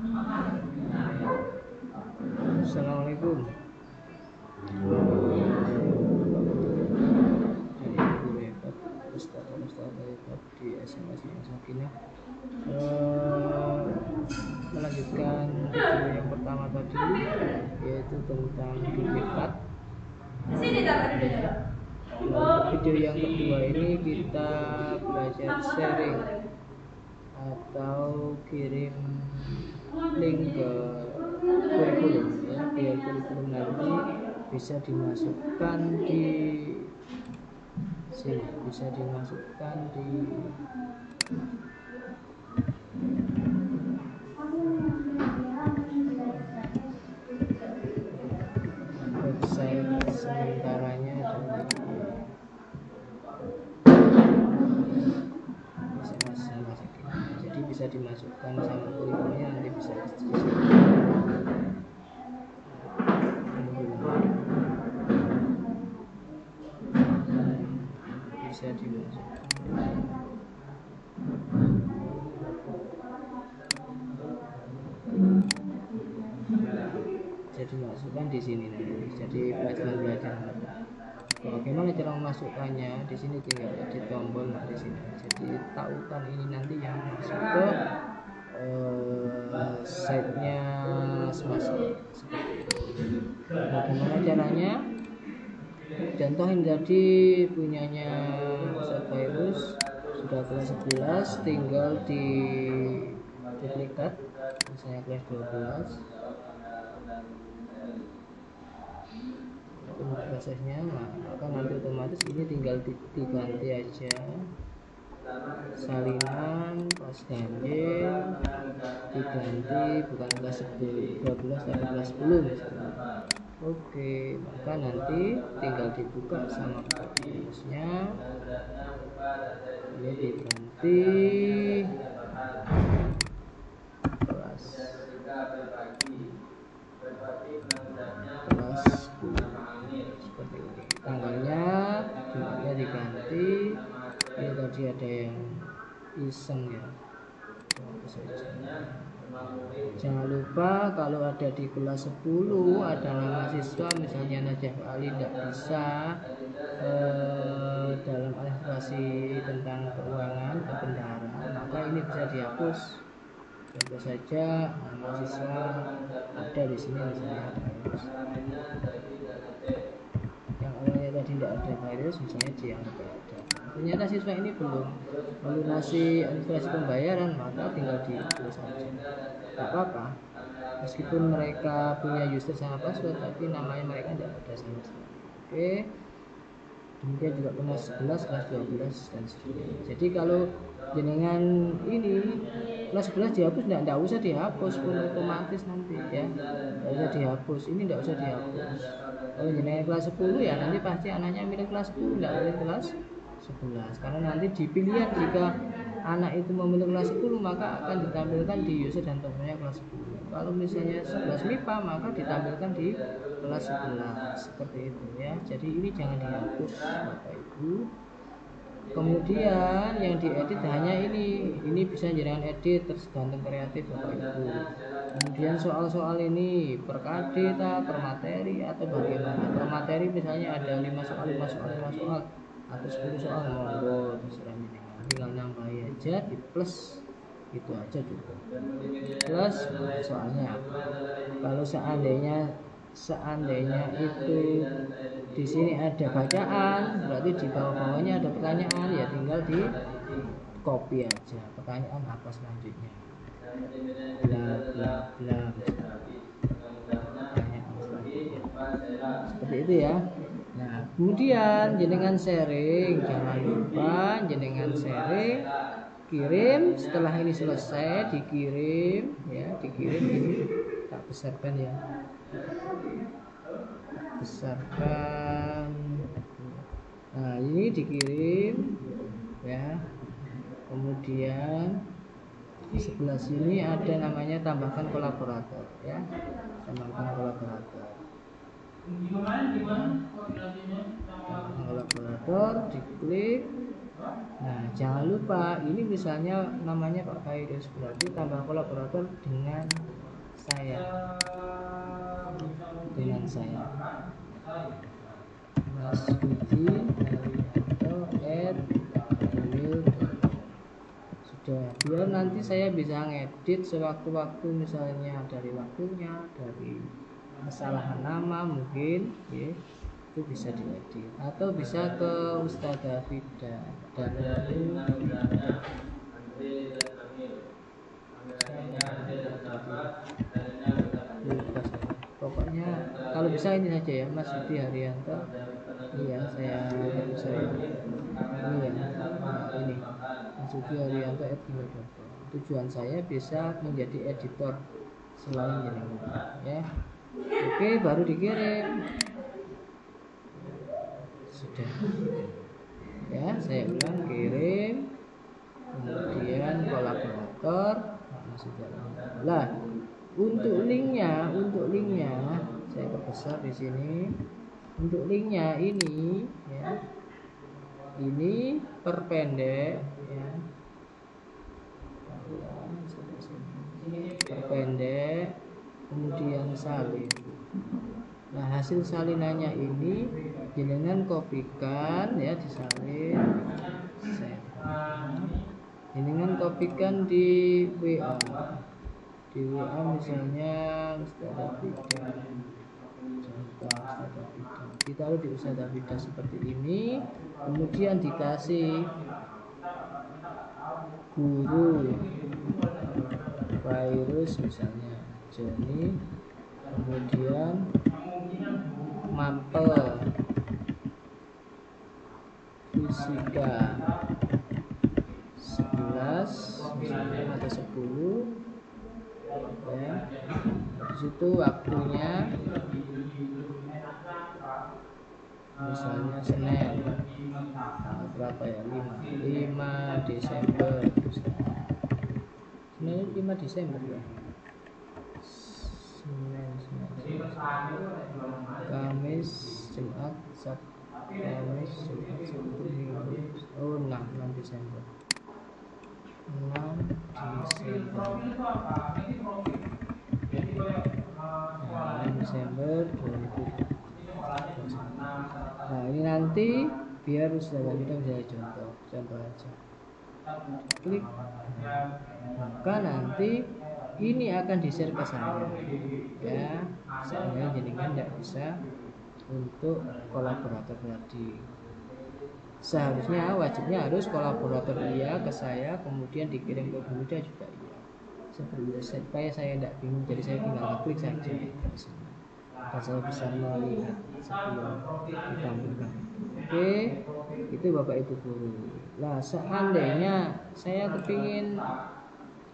Assalamualaikum. Di SMS yang Sakinah melanjutkan video yang pertama tadi, yaitu tentang duplikat. Video yang kedua ini kita belajar sharing atau kirim link ke kurikulum, ya, biar kurikulum nanti bisa dimasukkan di sini, bisa dimasukkan di website sementaranya adalah jadi bisa dimasukkan sama kurikulumnya, nanti bisa dimasukkan. Jadi masukkan di sini nanti. Jadi pelajaran. Bagaimana cara memasukkannya? Di sini tinggal di tombol, nah di sini. Jadi tautan ini nanti yang masuk ke site-nya masing-masing. Bagaimana caranya? Contohin tadi punyanya Ustaz Virus sudah kelas 11, tinggal di duplikat, misalnya kelas 12. Untuk prosesnya, maka nanti otomatis ini tinggal diganti aja salinan pas ganjil, diganti bukan kelas 12 tapi kelas 10 misalnya. Oke, maka nanti tinggal dibuka sama virusnya, ini diganti kelas 10 seperti ini. Tanggalnya Jumatnya diganti. Ini tadi ada yang iseng ya. Jangan lupa kalau ada di kelas 10 ada mahasiswa misalnya Najah Ali tidak bisa dalam administrasi tentang keuangan kebendaharaan, maka ini bisa dihapus. Contoh saja mahasiswa ada di sini misalnya virus. Yang awalnya tadi tidak ada virus, misalnya dianggap ada. Ternyata siswa ini belum melunasi administrasi pembayaran, maka tinggal dihapus saja. Tidak apa-apa, meskipun mereka punya user sama password, tapi namanya mereka tidak ada sama sekali. Oke, demikian juga kelas 11, kelas 12 dan sebagainya. Jadi kalau jenengan ini kelas 11 dihapus, tidak usah dihapus pun otomatis nanti ya, tidak usah dihapus, ini tidak usah dihapus. Kalau jenengan kelas 10 ya nanti pasti anaknya milih kelas 10, tidak milih kelas 11, karena nanti di pilihan jika anak itu memilih kelas 10 maka akan ditampilkan di user dan tombolnya kelas 10. Kalau misalnya 11 MIPA maka ditampilkan di kelas 11, seperti itu ya. Jadi ini jangan dihapus Bapak Ibu. Kemudian yang diedit hanya ini bisa jangan edit, tergantung kreatif Bapak Ibu. Kemudian soal-soal ini per KD per materi atau bagaimana. Per materi misalnya ada 5 soal atau 10 soal, monggo terserah jenengan, tinggal nambahin aja di plus, itu aja cukup. Plus soalnya kalau seandainya itu di sini ada bacaan, berarti di bawah-bawahnya ada pertanyaan, ya tinggal di copy aja pertanyaan apa selanjutnya, bla bla bla, seperti itu ya. Nah, kemudian jenengan sharing, jangan lupa jenengan sharing, kirim. Setelah ini selesai dikirim ya, dikirim ini tak besarkan ya, besarkan. Nah, ini dikirim ya. Kemudian di sebelah sini ada namanya tambahkan kolaborator ya, tambahkan kolaborator. Kolaborator diklik, Nah, jangan lupa ini misalnya namanya Pak Virus, berarti tambah kolaborator dengan saya. Mas Budi Haryanto @gmail.com. Sudah, biar nanti saya bisa ngedit sewaktu-waktu, misalnya dari waktunya, dari kesalahan nama mungkin ya, itu bisa diedit, atau bisa ke Ustadzah Fida dan pokoknya kalau bisa ini saja ya, Mas Budi Haryanto. Iya, saya ini ya, ini Mas Budi Haryanto @gmail.com. Tujuan saya bisa menjadi editor selain jenengan ya. Oke, baru dikirim. Sudah ya, saya ulang, kirim, kemudian kolaborator. Nah, untuk linknya saya perbesar di sini. Untuk linknya ini ya, ini perpendek ya, perpendek, kemudian salin. Nah, hasil salinannya ini jenengan kopikan ya, disalin, jenengan kopikan di WA, misalnya Ustadzah Fida, ditaruh di Ustadzah Fida seperti ini, kemudian dikasih guru Virus misalnya Joni, kemudian mapel fisika 11 misalnya, ada 10 ya. Disitu waktunya misalnya Senin berapa ya, 5 Desember, Senin 5 Desember ya, Senin, Kamis, Jumat, Sabtu, Kamis, Jumat, Sabtu, Minggu, 6 Desember, 6 Desember 2020. Nah, ini nanti biar sudah kita bisa contoh aja. Klik, maka nanti ini akan di-share ke saya ya. Saya jenengan tidak bisa untuk kolaborator tadi. Seharusnya wajibnya harus kolaborator iya ke saya, kemudian dikirim ke Buda juga iya. Supaya saya tidak bingung, jadi saya tinggal klik saja dan saya bisa melihat sebelum ditampilkan. Oke, itu Bapak Ibu guru. Nah, seandainya saya kepingin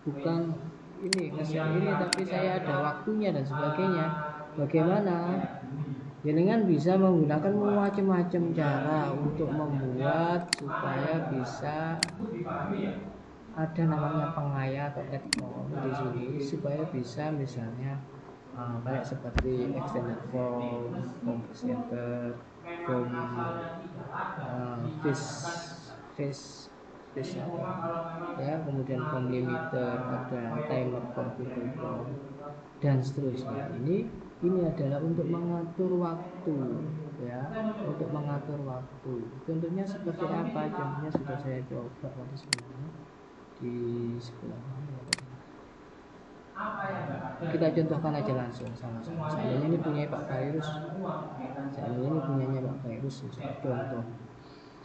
bukan ini nge-share ini, tapi saya ada waktunya dan sebagainya, bagaimana? Jenengan bisa menggunakan macam-macam cara untuk membuat supaya bisa ada namanya pengaya atau add-on di sini, supaya bisa misalnya kayak seperti extended form center, form fish ya, kemudian form limiter, ada timer form Google Form dan seterusnya. Ini adalah untuk mengatur waktu ya, untuk mengatur waktu. Contohnya seperti apa? Contohnya sudah saya coba tadi sebenarnya di sebelah mana ya. Kita contohkan aja langsung sama-sama. Seandainya ini punya Pak Virus, seandainya ini punyanya Pak Virus, contoh.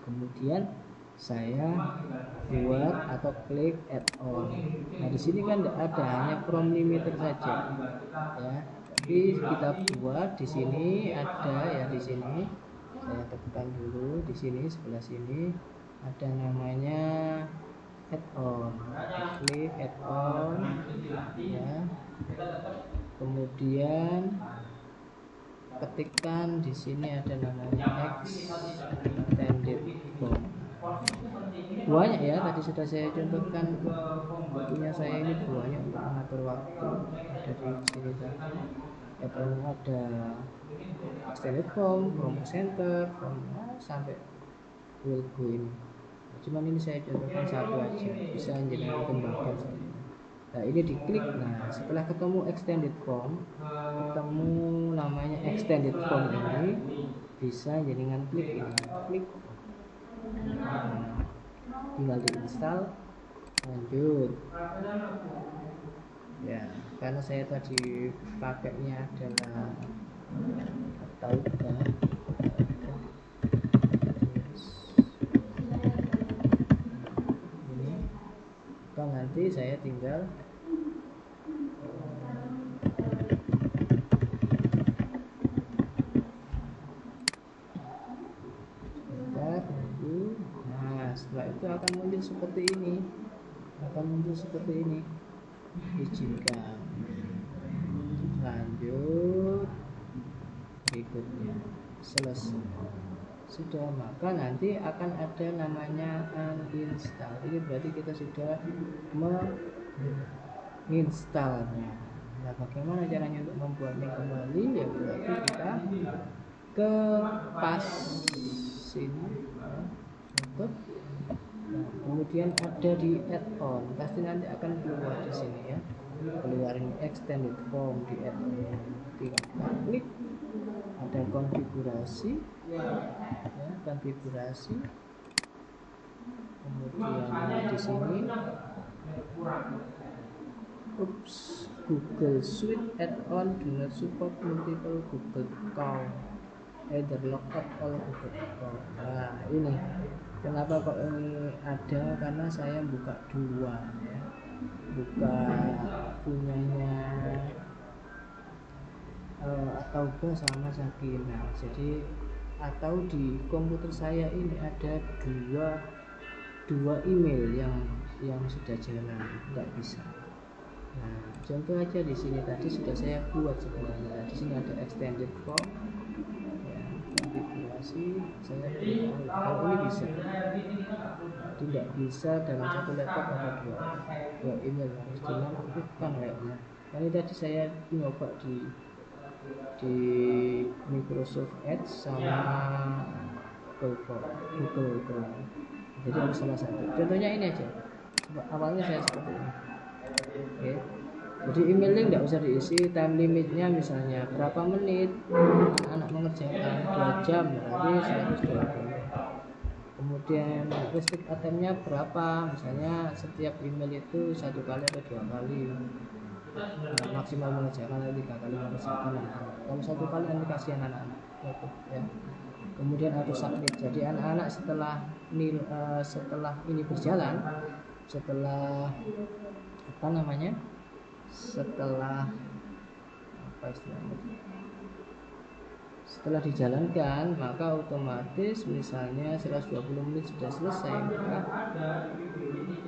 Kemudian saya buat atau klik add-on. Nah, di sini kan tidak ada, hanya from limiter saja ya. Tapi kita buat di sini ada ya, di sini saya tekan dulu, di sini sebelah sini ada namanya add-on. Klik add-on ya. Kemudian ketikkan di sini ada namanya extended form. Banyak ya, tadi sudah saya contohkan, punya saya ini banyak untuk mengatur waktu. Ada di sini tadi ada extended form, from center, from sampai will go ini cuman ini saya contohkan satu aja, bisa jenengan kembangkan. Nah ini diklik. Nah setelah ketemu extended form, ketemu namanya extended form ini, bisa jenengan klik ini, klik. Nah, tinggal diinstal, lanjut ya. Karena saya tadi pakainya adalah Tauba, ini kan nanti saya tinggal nunggu. Nah setelah itu akan muncul seperti ini, izinkan, lanjut, berikutnya, selesai. Sudah, maka nanti akan ada namanya uninstall. Ini berarti kita sudah menginstalnya. Nah bagaimana caranya untuk membuatnya kembali? Ya berarti kita ke pas sini ya, untuk nah, kemudian ada di add-on, pasti nanti akan keluar di sini ya, keluarin extended form di add-on. Tinggal klik, ada konfigurasi ya, konfigurasi, kemudian di sini Google Suite add-on do not support multiple Google account, either logout or Google account. Nah ini kenapa kok ini ada, karena saya buka dua ya, buka punyanya Tauba sama Sakinah. Jadi atau di komputer saya ini ada dua email yang sudah jalan, nggak bisa. Nah contoh aja di sini tadi sudah saya buat sebenarnya. Di sini ada extended form ya, konfigurasi saya buat. Kalau ini bisa, tidak bisa dalam satu laptop ada dua email, harus dinonaktifkan kayaknya. Ini tadi saya nyoba di Microsoft Edge sama Google Chrome. Jadi harus salah satu. Contohnya ini aja. Awalnya saya seperti ini. Oke. Jadi emailnya nggak usah diisi, time limitnya misalnya berapa menit anak mengerjakan, 2 jam berarti 120. Kemudian restrict itemnya berapa, misalnya setiap email itu 1 kali atau 2 kali. Maksimal mengerjakan 3 kali mengerjakan anak-anak. Kalau 1 kali nanti kasihan anak-anak ya. Kemudian harus submit. Jadi anak-anak setelah ini berjalan, setelah setelah dijalankan, maka otomatis misalnya 120 menit sudah selesai,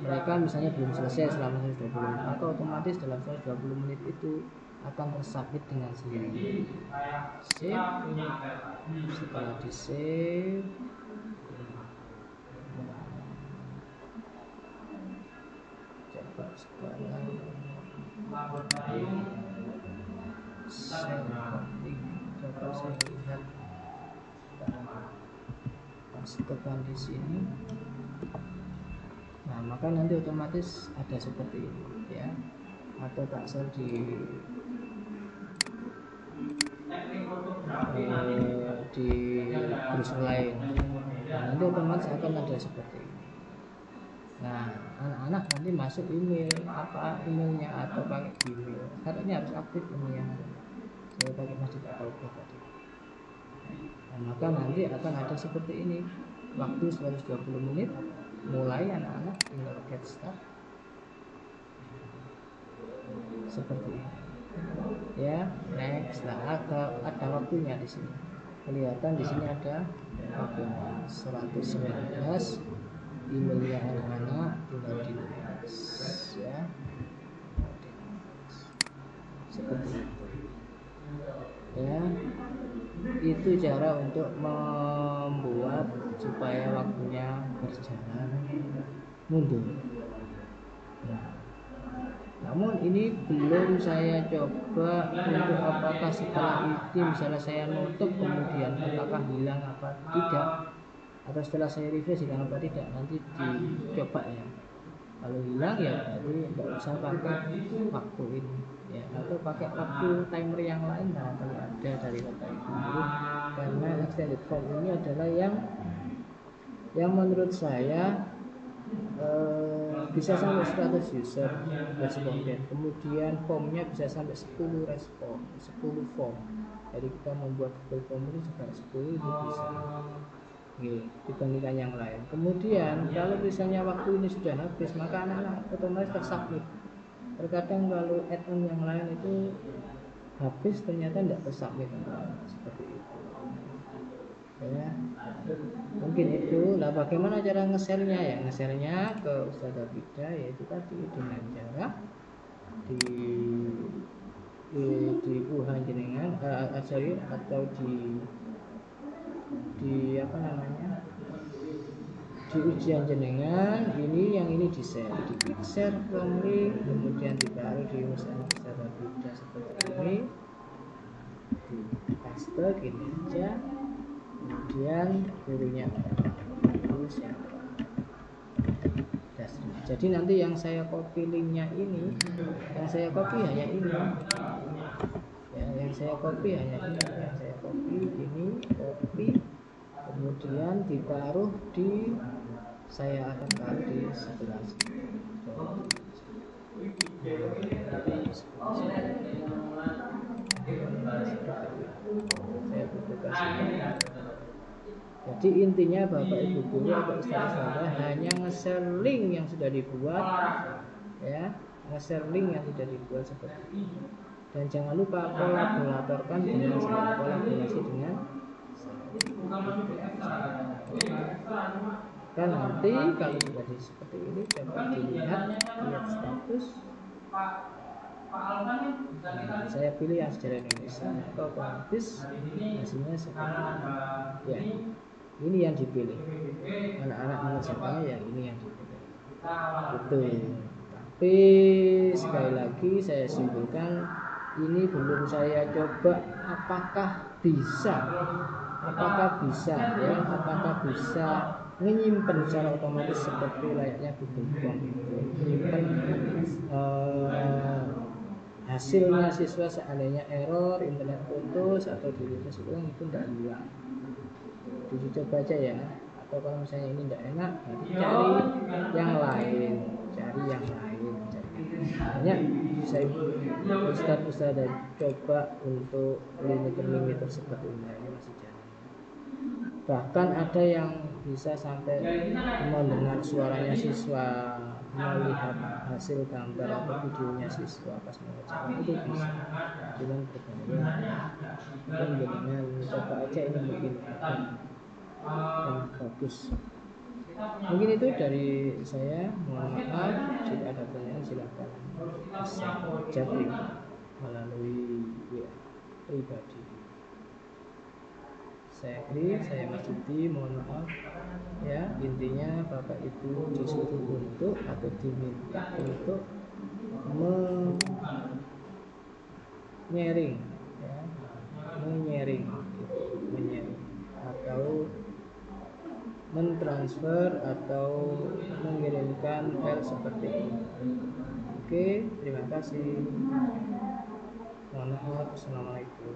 mereka misalnya belum selesai selama 120 menit, maka otomatis dalam 120 menit itu akan tersubmit dengan sendiri. Save. Setelah di save, coba sekarang coba saya lihat, pastekan di sini. Nah maka nanti otomatis ada seperti ini ya, atau taksel di browser lain. Nah, nanti otomatis akan ada seperti ini. Nah anak-anak nanti masuk emailnya atau pakai Gmail. Karena ini harus aktif ini yang saya pakai Masjid Tauba tadi. Nah, maka nanti akan ada seperti ini, waktu 120 menit mulai, anak-anak tinggal get start seperti ini ya. Next. Nah ada waktunya di sini, kelihatan di sini ada waktunya 119 emailnya anak-anak, tinggal di ya seperti itu ya. Itu cara untuk membuat supaya waktunya berjalan mundur. Nah, namun ini belum saya coba untuk apakah setelah itu misalnya saya nutup kemudian apakah hilang apa tidak, atau setelah saya refresh hilang apa tidak, nanti dicoba ya. Kalau hilang ya berarti nggak usah pakai waktu ini ya, atau pakai waktu timer yang lain barangkali ada dari Bapak Ibu guru, karena extended form ini adalah yang menurut saya bisa sampai 100 user responden, kemudian formnya bisa sampai 10 respon, 10 form. Jadi kita membuat Google Form ini juga 10 itu bisa dibandingkan yang lain. Kemudian kalau misalnya waktu ini sudah habis, maka anak-anak otomatis tersubmit. Terkadang kalau add-on yang lain itu habis ternyata tidak tersubmit seperti itu ya. Mungkin itu. Nah, bagaimana cara nge-share-nya ya? Nge-share-nya ke Ustazah Bida yaitu tadi dengan cara di uhan jenengan atau di apa namanya, di ujian jenengan ini, yang ini di share, di share from link, kemudian ditaruh di misalnya Ustazah Bida seperti ini, di paste gini aja, kemudian gurunya terus ya. Jadi nanti yang saya copy linknya ini, yang saya copy hanya ini ya, yang saya copy hanya ini, yang saya copy ini, copy kemudian ditaruh di, saya akan taruh di sebelah sini. Saya publikasikan. Jadi intinya Bapak Ibu guru atau ustazah hanya nge-share link yang sudah dibuat ya, nge-share link yang sudah dibuat seperti ini. Dan jangan lupa kolaborasikan dengan saya, kolaborasi dengan kan nanti kalau sudah seperti ini coba dilihat, lihat status. Saya pilih yang sejarah Indonesia, atau otomatis hasilnya seperti ini ya. Ini yang dipilih, anak-anak mengerjakannya yang ini yang dipilih itu. Tapi sekali lagi saya simpulkan, ini belum saya coba apakah bisa ya, apakah bisa menyimpan secara otomatis seperti layaknya Google Form itu, menyimpan hasilnya siswa seandainya error, internet putus atau di-refresh ulang itu tidak hilang. Dicoba aja ya. Atau kalau misalnya ini tidak enak, cari yang lain, banyak saya ustadz coba untuk limiter seperti ini masih jalan. Bahkan ada yang bisa sampai mendengar suaranya siswa, melihat hasil gambar atau videonya siswa pas mengerjakan, itu bisa. Cuman berbahaya. Mungkin dengan coba aja, ini mungkin dan bagus. Mungkin itu dari saya. Mohon maaf jika ada pertanyaan, silahkan jawab melalui WA pribadi. Saya Mas Didi, mohon maaf ya. Intinya Bapak Ibu disuruh untuk atau diminta untuk menyaring ya, menyaring atau mentransfer atau mengirimkan file seperti ini. Oke, terima kasih. Mohon maaf. Assalamualaikum.